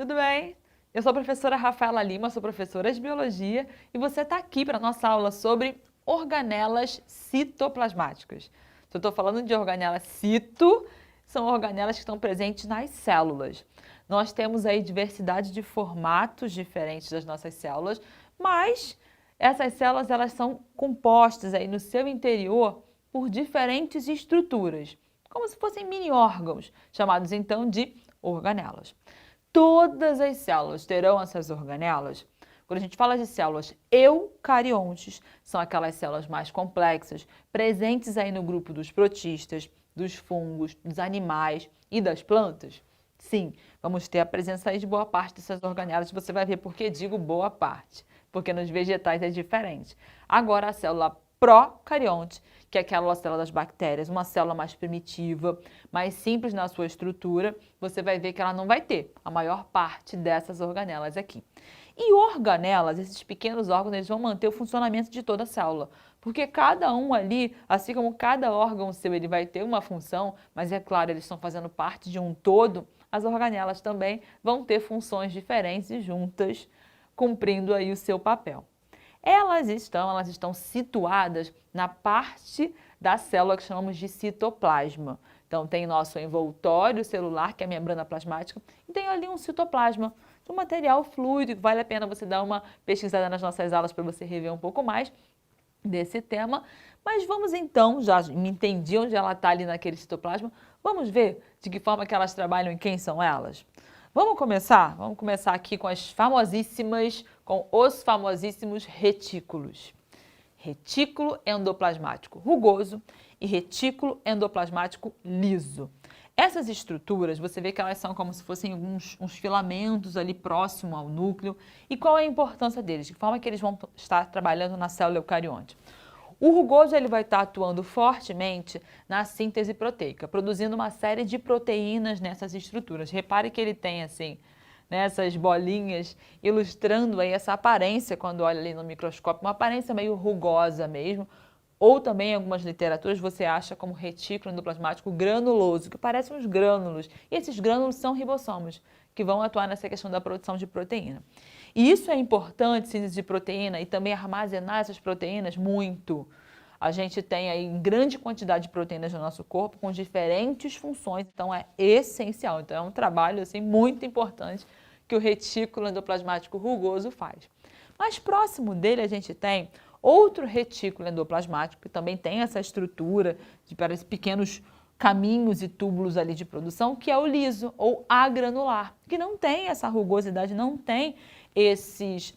tudo bem? Eu sou a professora Rafaela Lima, sou professora de Biologia e você está aqui para a nossa aula sobre organelas citoplasmáticas. Se eu estou falando de organelas cito, são organelas que estão presentes nas células. Nós temos aí diversidade de formatos diferentes das nossas células, mas essas células elas são compostas aí no seu interior por diferentes estruturas, como se fossem mini órgãos, chamados então de organelas. Todas as células terão essas organelas. Quando a gente fala de células eucariontes, são aquelas células mais complexas, presentes aí no grupo dos protistas, dos fungos, dos animais e das plantas. Sim, vamos ter a presença aí de boa parte dessas organelas. Você vai ver por que digo boa parte, porque nos vegetais é diferente. Agora, a célula procarionte, que é aquela célula das bactérias, uma célula mais primitiva, mais simples na sua estrutura, você vai ver que ela não vai ter a maior parte dessas organelas aqui. E organelas, esses pequenos órgãos, eles vão manter o funcionamento de toda a célula, porque cada um ali, assim como cada órgão seu, ele vai ter uma função, mas é claro, eles estão fazendo parte de um todo, as organelas também vão ter funções diferentes e juntas, cumprindo aí o seu papel. Elas estão situadas na parte da célula que chamamos de citoplasma. Então, tem nosso envoltório celular, que é a membrana plasmática, e tem ali um citoplasma, um material fluido, que vale a pena você dar uma pesquisada nas nossas aulas para você rever um pouco mais desse tema. Mas vamos então, já me entendi onde ela está ali naquele citoplasma, vamos ver de que forma que elas trabalham e quem são elas? Vamos começar? Vamos começar aqui com os famosíssimos retículos. Retículo endoplasmático rugoso e retículo endoplasmático liso. Essas estruturas, você vê que elas são como se fossem uns filamentos ali próximo ao núcleo. E qual é a importância deles? De que forma que eles vão estar trabalhando na célula eucarionte? O rugoso ele vai estar atuando fortemente na síntese proteica, produzindo uma série de proteínas nessas estruturas. Repare que ele tem assim, né, essas bolinhas ilustrando aí essa aparência quando olha ali no microscópio, uma aparência meio rugosa mesmo, ou também em algumas literaturas você acha como retículo endoplasmático granuloso, que parece uns grânulos. E esses grânulos são ribossomos, que vão atuar nessa questão da produção de proteína. E isso é importante, síntese de proteína, e também armazenar essas proteínas muito. A gente tem aí grande quantidade de proteínas no nosso corpo com diferentes funções, então é essencial. Então é um trabalho assim, muito importante que o retículo endoplasmático rugoso faz. Mais próximo dele a gente tem outro retículo endoplasmático que também tem essa estrutura de parece pequenos caminhos e túbulos ali de produção, que é o liso ou agranular, que não tem essa rugosidade, não tem esses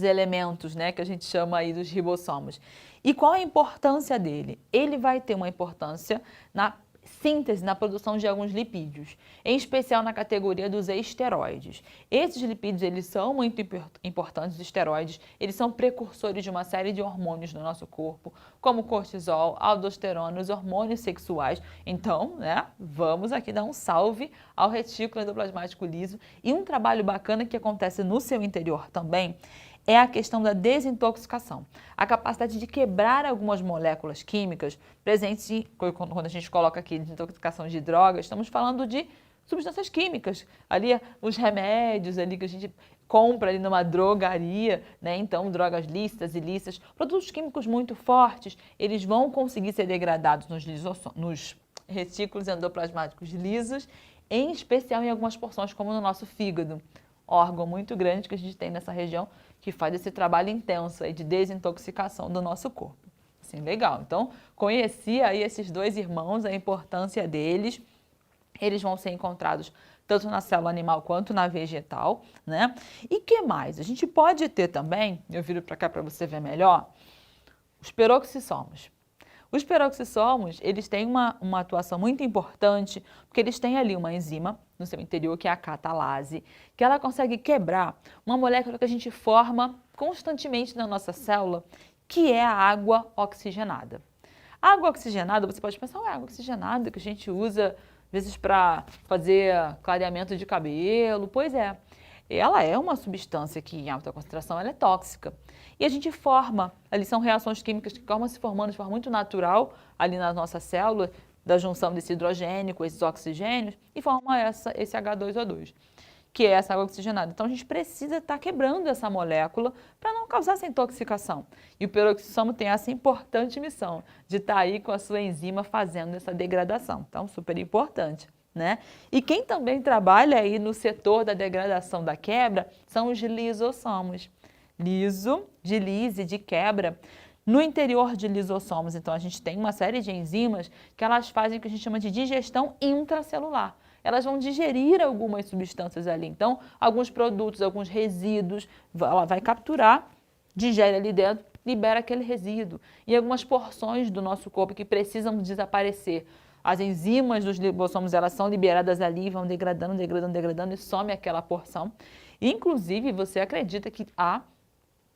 elementos, né, que a gente chama aí dos ribossomos. E qual a importância dele? Ele vai ter uma importância na síntese, na produção de alguns lipídios, em especial na categoria dos esteroides. Esses lipídios, eles são muito importantes, os esteroides, eles são precursores de uma série de hormônios no nosso corpo, como cortisol, aldosterona, os hormônios sexuais. Então, né, vamos aqui dar um salve ao retículo endoplasmático liso. E um trabalho bacana que acontece no seu interior também é a questão da desintoxicação. A capacidade de quebrar algumas moléculas químicas presentes quando a gente coloca aqui desintoxicação de drogas, estamos falando de substâncias químicas. Ali, os remédios ali que a gente compra ali numa drogaria, né? Então, drogas lícitas, ilícitas, produtos químicos muito fortes, eles vão conseguir ser degradados nos retículos endoplasmáticos lisos, em especial em algumas porções, como no nosso fígado, órgão muito grande que a gente tem nessa região, que faz esse trabalho intenso aí de desintoxicação do nosso corpo. Assim, legal. Então, conheci aí esses dois irmãos, a importância deles. Eles vão ser encontrados tanto na célula animal quanto na vegetal, né? E que mais? A gente pode ter também, eu viro para cá para você ver melhor, os peroxissomos. Os peroxissomos, eles têm uma atuação muito importante, porque eles têm ali uma enzima no seu interior, que é a catalase, que ela consegue quebrar uma molécula que a gente forma constantemente na nossa célula, que é a água oxigenada. A água oxigenada, você pode pensar, água oxigenada que a gente usa, às vezes, para fazer clareamento de cabelo. Pois é, ela é uma substância que em alta concentração ela é tóxica. E a gente forma, ali são reações químicas que acabam se formando de forma muito natural ali na nossa célula, da junção desse hidrogênio com esses oxigênios, e forma esse H2O2. que é essa água oxigenada. Então, a gente precisa estar quebrando essa molécula para não causar essa intoxicação. E o peroxissomo tem essa importante missão de estar aí com a sua enzima fazendo essa degradação. Então, super importante, né? E quem também trabalha aí no setor da degradação da quebra são os lisossomos. Liso, de lise, de quebra. No interior de lisossomos, então, a gente tem uma série de enzimas que elas fazem o que a gente chama de digestão intracelular. Elas vão digerir algumas substâncias ali. Então, alguns produtos, alguns resíduos, ela vai capturar, digere ali dentro, libera aquele resíduo. E algumas porções do nosso corpo que precisam desaparecer. As enzimas dos lisossomos, elas são liberadas ali, vão degradando, degradando, degradando e some aquela porção. Inclusive, você acredita que há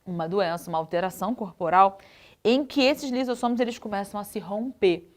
uma doença, uma alteração corporal, em que esses lisossomos eles começam a se romper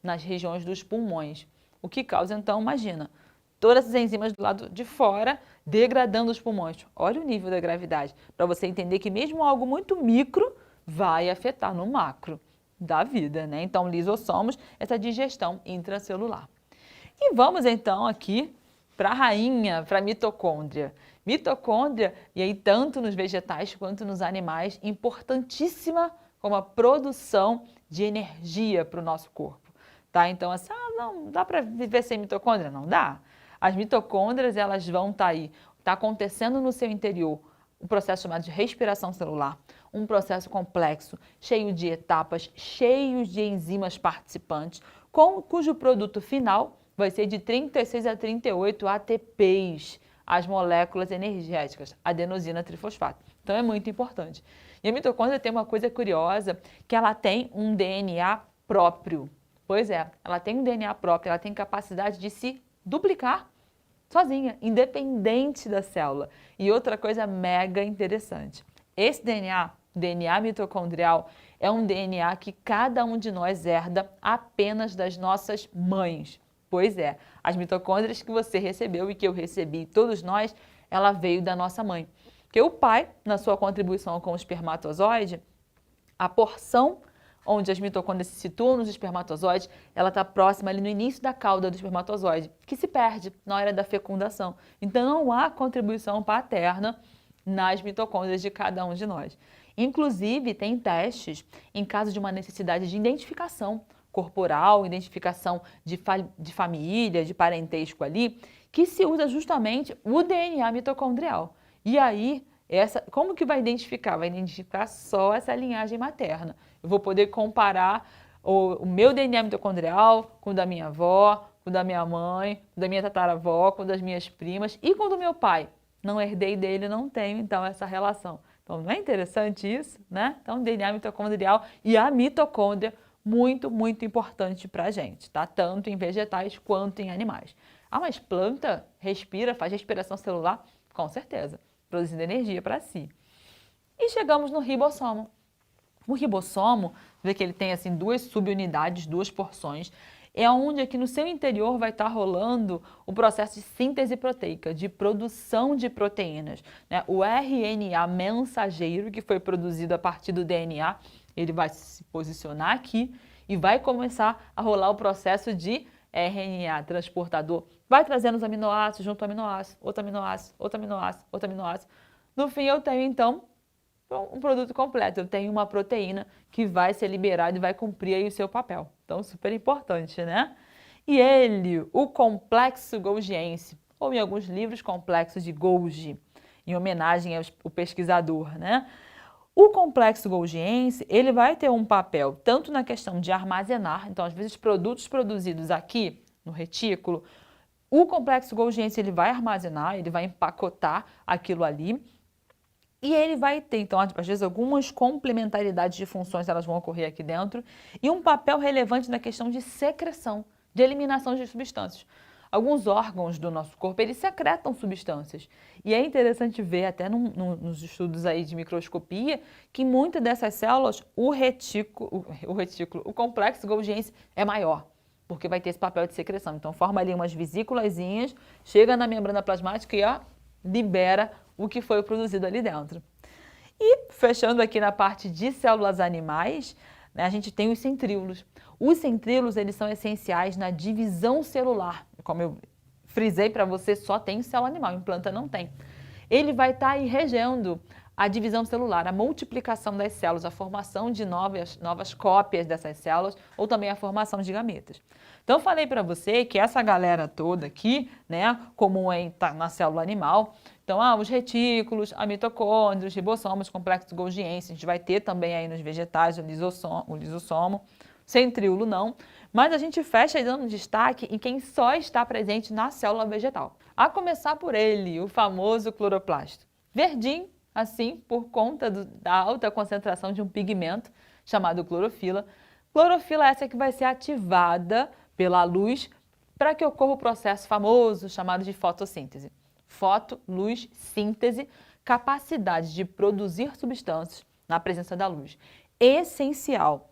nas regiões dos pulmões. O que causa, então, imagina, todas essas enzimas do lado de fora degradando os pulmões. Olha o nível da gravidade, para você entender que mesmo algo muito micro vai afetar no macro da vida, né? Então, lisossomos, essa digestão intracelular. E vamos, então, aqui para a rainha, para a mitocôndria. Mitocôndria, e aí tanto nos vegetais quanto nos animais, importantíssima como a produção de energia para o nosso corpo. Tá? Então, assim, não dá para viver sem mitocôndria? Não dá. As mitocôndrias, elas vão estar aí. Está acontecendo no seu interior um processo chamado de respiração celular, um processo complexo, cheio de etapas, cheio de enzimas participantes, cujo produto final vai ser de 36 a 38 ATPs, as moléculas energéticas, adenosina trifosfato. Então, é muito importante. E a mitocôndria tem uma coisa curiosa, que ela tem um DNA próprio. Pois é, ela tem um DNA próprio, ela tem capacidade de se duplicar sozinha, independente da célula. E outra coisa mega interessante, esse DNA mitocondrial, é um DNA que cada um de nós herda apenas das nossas mães. Pois é, as mitocôndrias que você recebeu e que eu recebi, todos nós, ela veio da nossa mãe. Porque o pai, na sua contribuição com o espermatozoide, a porção onde as mitocôndrias se situam nos espermatozoides, ela está próxima ali no início da cauda do espermatozoide, que se perde na hora da fecundação. Então, não há contribuição paterna nas mitocôndrias de cada um de nós. Inclusive, tem testes em caso de uma necessidade de identificação corporal, identificação de família, de parentesco ali, que se usa justamente o DNA mitocondrial. E aí, como que vai identificar? Vai identificar só essa linhagem materna. Eu vou poder comparar o meu DNA mitocondrial com o da minha avó, com o da minha mãe, com o da minha tataravó, com o das minhas primas e com o do meu pai. Não herdei dele, não tenho, então, essa relação. Então, não é interessante isso, né? Então, DNA mitocondrial e a mitocôndria, muito, muito importante para a gente, tá? Tanto em vegetais quanto em animais. Ah, mas planta respira, faz respiração celular? Com certeza, produzindo energia para si. E chegamos no ribossomo. O ribossomo, vê que ele tem assim duas subunidades, duas porções, é onde aqui no seu interior vai estar rolando o processo de síntese proteica, de produção de proteínas, né? O RNA mensageiro, que foi produzido a partir do DNA, ele vai se posicionar aqui e vai começar a rolar o processo de RNA transportador. Vai trazendo os aminoácidos, junto ao aminoácido, outro aminoácido, outro aminoácido, outro aminoácido. No fim, eu tenho, então, um produto completo. Eu tenho uma proteína que vai ser liberada e vai cumprir aí o seu papel. Então, super importante, né? E ele, o complexo golgiense, ou em alguns livros, complexo de Golgi, em homenagem ao pesquisador, né? O complexo golgiense, ele vai ter um papel tanto na questão de armazenar, então, às vezes, produtos produzidos aqui no retículo, o complexo golgiense, ele vai armazenar, ele vai empacotar aquilo ali, e ele vai ter, então, às vezes, algumas complementaridades de funções, elas vão ocorrer aqui dentro, e um papel relevante na questão de secreção, de eliminação de substâncias. Alguns órgãos do nosso corpo, eles secretam substâncias. E é interessante ver, até nos estudos aí de microscopia, que muitas dessas células, o complexo golgiense é maior, porque vai ter esse papel de secreção. Então, forma ali umas vesículazinhas, chega na membrana plasmática e libera o que foi produzido ali dentro. E fechando aqui na parte de células animais, né, a gente tem os centríolos. Os centríolos, eles são essenciais na divisão celular, como eu frisei para você, só tem célula animal, em planta não tem. Ele vai estar aí regendo a divisão celular, a multiplicação das células, a formação de novas cópias dessas células ou também a formação de gametas. Então, eu falei para você que essa galera toda aqui, né, comum tá na célula animal, então, os retículos, a mitocôndria, os ribossomos, complexos golgiense, a gente vai ter também aí nos vegetais o lisossomo, centríolo não, mas a gente fecha aí dando destaque em quem só está presente na célula vegetal. A começar por ele, o famoso cloroplasto. Verdinho, assim, por conta da alta concentração de um pigmento chamado clorofila. Clorofila essa que vai ser ativada pela luz para que ocorra o processo famoso chamado de fotossíntese. Foto, luz, síntese, capacidade de produzir substâncias na presença da luz. Essencial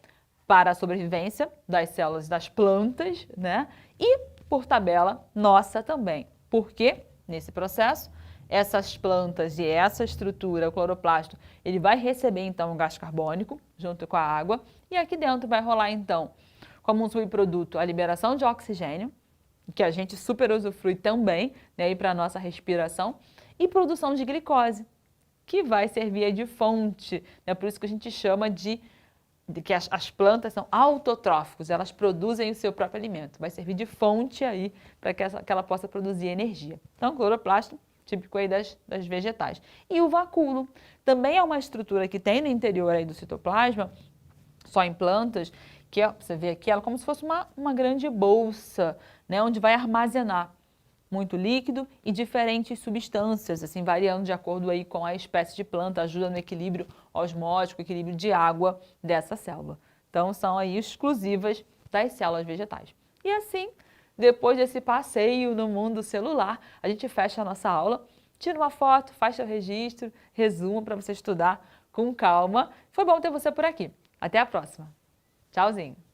para a sobrevivência das células das plantas, né? E, por tabela, nossa também. Porque, nesse processo, essas plantas e essa estrutura, o cloroplasto, ele vai receber, então, o gás carbônico junto com a água. E aqui dentro vai rolar, então, como um subproduto, a liberação de oxigênio, que a gente super usufrui também, né, para a nossa respiração, e produção de glicose, que vai servir de fonte, né, por isso que a gente chama de que as plantas são autotróficos, elas produzem o seu próprio alimento, vai servir de fonte aí para que ela possa produzir energia. Então, cloroplasto, típico aí das vegetais. E o vacúolo, também é uma estrutura que tem no interior aí do citoplasma, só em plantas, que você vê aqui, ela é como se fosse uma grande bolsa, né, onde vai armazenar muito líquido e diferentes substâncias, assim, variando de acordo aí com a espécie de planta, ajuda no equilíbrio osmótico, equilíbrio de água dessa célula. Então, são aí exclusivas das células vegetais. E assim, depois desse passeio no mundo celular, a gente fecha a nossa aula, tira uma foto, faz seu registro, resumo para você estudar com calma. Foi bom ter você por aqui. Até a próxima. Tchauzinho!